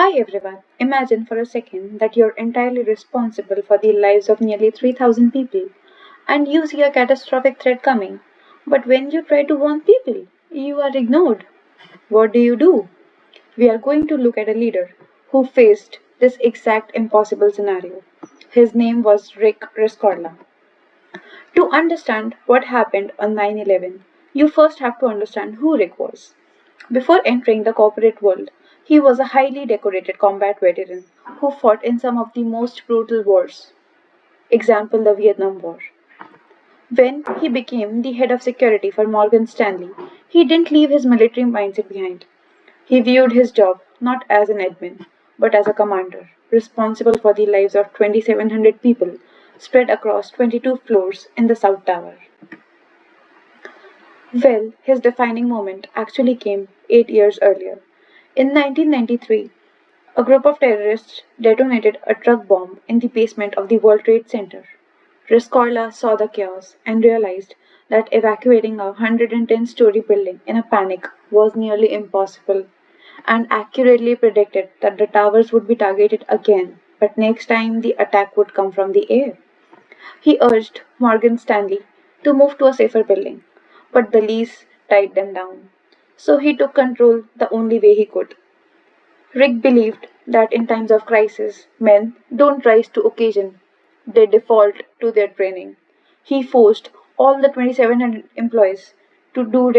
Hi everyone. Imagine for a second that you're entirely responsible for the lives of nearly 3,000 people and you see a catastrophic threat coming. But when you try to warn people, you are ignored. What do? We are going to look at a leader who faced this exact impossible scenario. His name was Rick Rescorla. To understand what happened on 9/11, you first have to understand who Rick was. Before entering the corporate world, he was a highly decorated combat veteran who fought in some of the most brutal wars. Example, the Vietnam War. When he became the head of security for Morgan Stanley, he didn't leave his military mindset behind. He viewed his job not as an admin, but as a commander, responsible for the lives of 2,700 people spread across 22 floors in the South Tower. Well, his defining moment actually came 8 years earlier. In 1993, a group of terrorists detonated a truck bomb in the basement of the World Trade Center. Rescorla saw the chaos and realized that evacuating a 110-story building in a panic was nearly impossible, and accurately predicted that the towers would be targeted again, but next time the attack would come from the air. He urged Morgan Stanley to move to a safer building, but the lease tied them down. So he took control the only way he could. Rick believed that in times of crisis, men don't rise to occasion, they default to their training. He forced all the 2,700 employees to do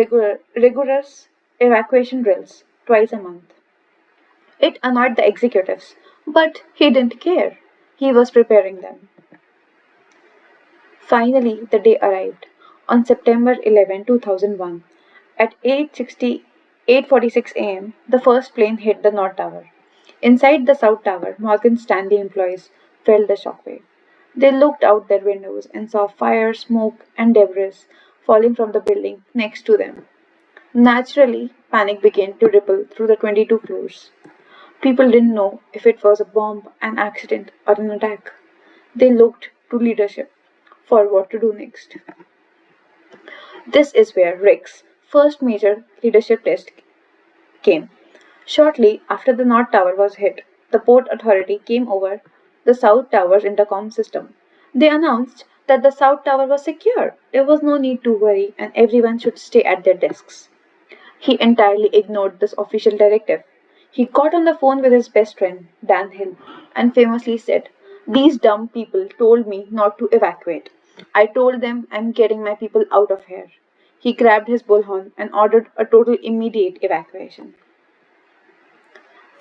rigorous evacuation drills twice a month. It annoyed the executives, but he didn't care. He was preparing them. Finally, the day arrived. On September 11, 2001, at 8:46 a.m., the first plane hit the North Tower. Inside the South Tower, Morgan Stanley employees felt the shockwave. They looked out their windows and saw fire, smoke, and debris falling from the building next to them. Naturally, panic began to ripple through the 22 floors. People didn't know if it was a bomb, an accident, or an attack. They looked to leadership for what to do next. This is where Rick's first major leadership test came. Shortly after the North Tower was hit, the Port Authority came over the South Tower's intercom system. They announced that the South Tower was secure. There was no need to worry and everyone should stay at their desks. He entirely ignored this official directive. He got on the phone with his best friend, Dan Hill, and famously said, "These dumb people told me not to evacuate. I told them I'm getting my people out of here." He grabbed his bullhorn and ordered a total immediate evacuation.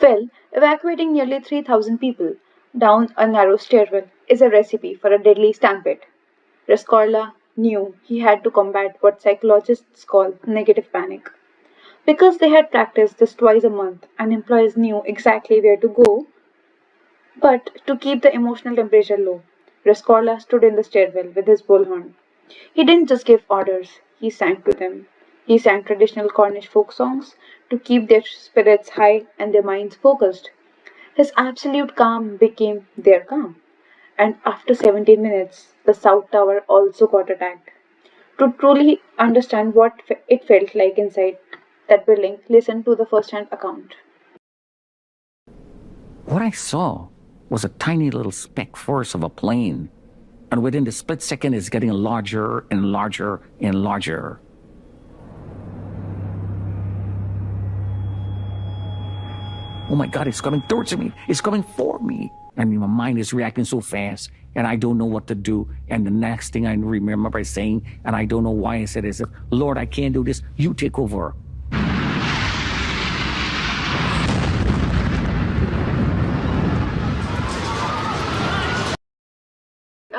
Well, evacuating nearly 3,000 people down a narrow stairwell is a recipe for a deadly stampede. Rescorla knew he had to combat what psychologists call negative panic. Because they had practiced this twice a month and employees knew exactly where to go, but to keep the emotional temperature low, Rescorla stood in the stairwell with his bullhorn. He didn't just give orders, he sang to them. He sang traditional Cornish folk songs to keep their spirits high and their minds focused. His absolute calm became their calm. And after 17 minutes, the South Tower also got attacked. To truly understand what it felt like inside that building, listen to the first hand account. What I saw was a tiny little speck force of a plane, and within the split second it's getting larger and larger and larger. Oh my God, it's coming towards me. It's coming for me. I mean, my mind is reacting so fast, and I don't know what to do. And the next thing I remember saying, and I don't know why I said this, Lord, I can't do this. You take over.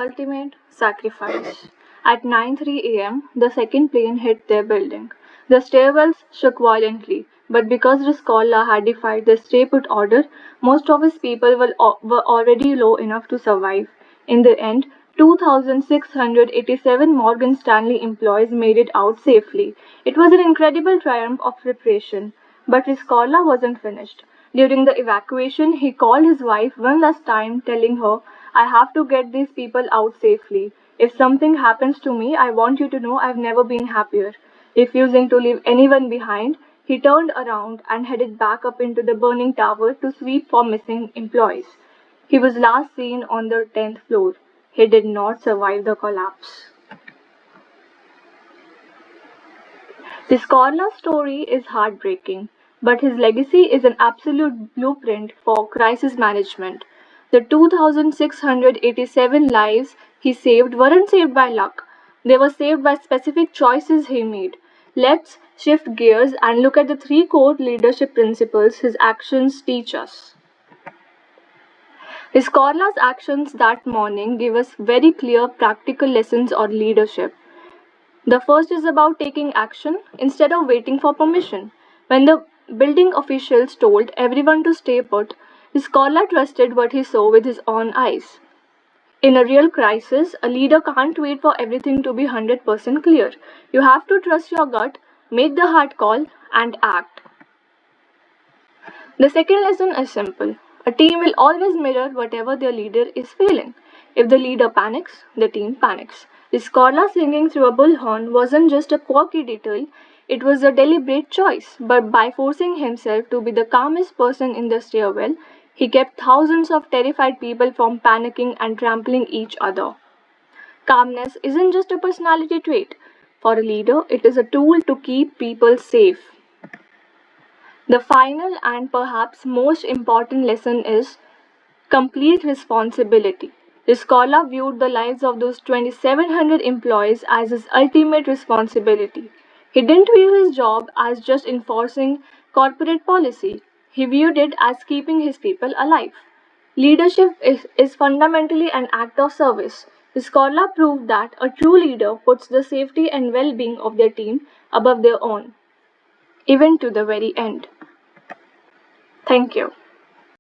Ultimate sacrifice. At 9:03 a.m., the second plane hit their building. The stairwells shook violently, but because Riscola had defied the stay put order, most of his people were already low enough to survive. In the end, 2,687 Morgan Stanley employees made it out safely. It was an incredible triumph of preparation. But Riscola wasn't finished. During the evacuation, he called his wife one last time, telling her, "I have to get these people out safely. If something happens to me, I want you to know I've never been happier." Refusing to leave anyone behind, He turned around and headed back up into the burning tower to sweep for missing employees. He was last seen on the 10th floor. He did not survive the collapse. The Skorla story is heartbreaking, but his legacy is an absolute blueprint for crisis management. The 2,687 lives he saved weren't saved by luck, they were saved by specific choices he made. Let's shift gears and look at the three core leadership principles his actions teach us. His Skorla's actions that morning give us very clear practical lessons on leadership. The first is about taking action instead of waiting for permission. When the building officials told everyone to stay put, the scholar trusted what he saw with his own eyes. In a real crisis, a leader can't wait for everything to be 100% clear. You have to trust your gut, make the hard call, and act. The second lesson is simple. A team will always mirror whatever their leader is feeling. If the leader panics, the team panics. The scholar singing through a bullhorn wasn't just a quirky detail, it was a deliberate choice. But by forcing himself to be the calmest person in the stairwell, he kept thousands of terrified people from panicking and trampling each other. Calmness isn't just a personality trait. For a leader, it is a tool to keep people safe. The final and perhaps most important lesson is complete responsibility. The scholar viewed the lives of those 2,700 employees as his ultimate responsibility. He didn't view his job as just enforcing corporate policy, he viewed it as keeping his people alive. Leadership is fundamentally an act of service. The scholar proved that a true leader puts the safety and well being of their team above their own, even to the very end. Thank you.